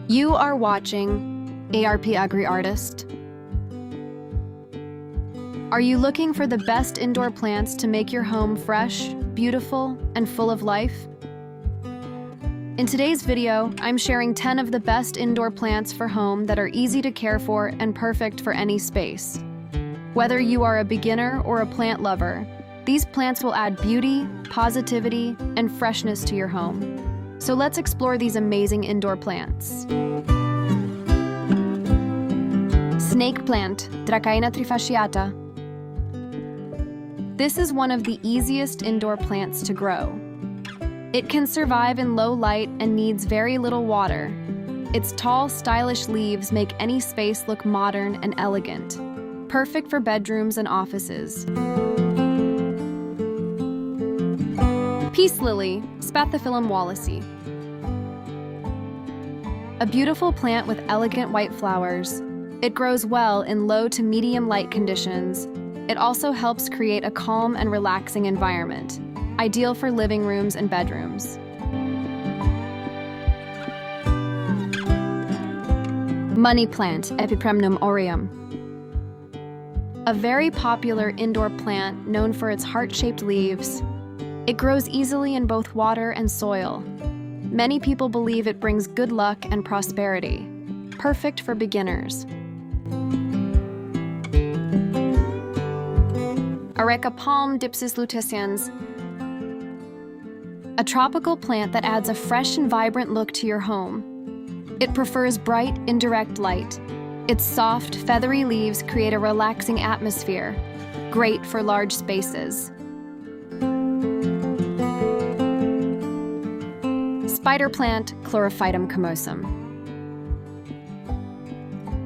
You are watching ARP Agri Artist. Are you looking for the best indoor plants to make your home fresh, beautiful, and full of life? In today's video, I'm sharing 10 of the best indoor plants for home that are easy to care for and perfect for any space. Whether you are a beginner or a plant lover, these plants will add beauty, positivity, and freshness to your home. So let's explore these amazing indoor plants. Snake plant, Dracaena trifasciata. This is one of the easiest indoor plants to grow. It can survive in low light and needs very little water. Its tall, stylish leaves make any space look modern and elegant, perfect for bedrooms and offices. Peace lily, Spathiphyllum wallacei. A beautiful plant with elegant white flowers. It grows well in low to medium light conditions. It also helps create a calm and relaxing environment, ideal for living rooms and bedrooms. Money plant, Epipremnum aureum. A very popular indoor plant known for its heart-shaped leaves. It grows easily in both water and soil. Many people believe it brings good luck and prosperity, perfect for beginners. Areca palm Dipsis lutefians. A tropical plant that adds a fresh and vibrant look to your home. It prefers bright, indirect light. Its soft, feathery leaves create a relaxing atmosphere, great for large spaces. Spider plant, Chlorophytum comosum.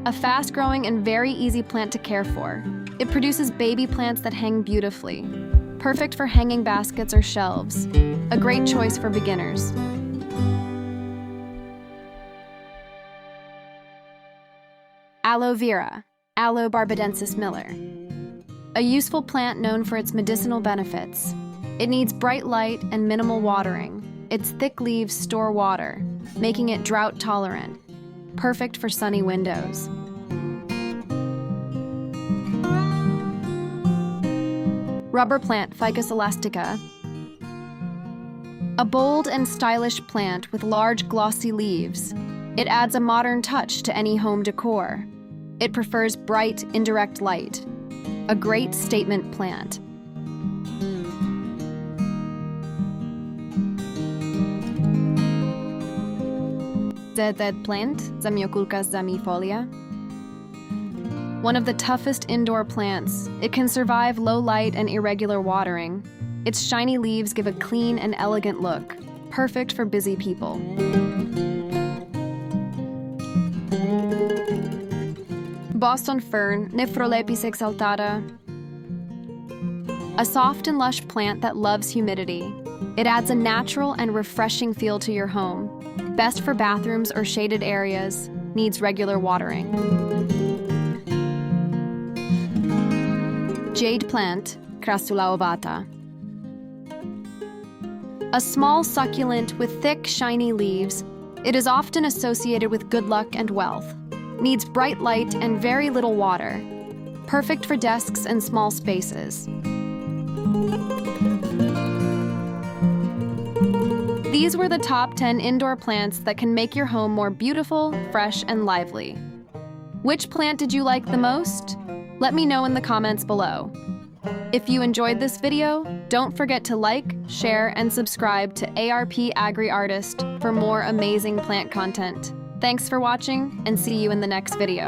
A fast-growing and very easy plant to care for. It produces baby plants that hang beautifully, perfect for hanging baskets or shelves. A great choice for beginners. Aloe vera, Aloe barbadensis Miller. A useful plant known for its medicinal benefits. It needs bright light and minimal watering. Its thick leaves store water, making it drought tolerant, perfect for sunny windows. Rubber plant, Ficus elastica. A bold and stylish plant with large glossy leaves. It adds a modern touch to any home decor. It prefers bright, indirect light. A great statement plant. Zed plant, Zamioculcas zamifolia. One of the toughest indoor plants, it can survive low light and irregular watering. Its shiny leaves give a clean and elegant look, perfect for busy people. Boston fern, Nifrolepis exaltata. A soft and lush plant that loves humidity. It adds a natural and refreshing feel to your home. Best for bathrooms or shaded areas, needs regular watering. Jade plant, Crassula ovata. A small succulent with thick, shiny leaves, it is often associated with good luck and wealth. Needs bright light and very little water. Perfect for desks and small spaces. These were the top 10 indoor plants that can make your home more beautiful, fresh, and lively. Which plant did you like the most? Let me know in the comments below. If you enjoyed this video, don't forget to like, share, and subscribe to ARP Agri Artist for more amazing plant content. Thanks for watching, and see you in the next video.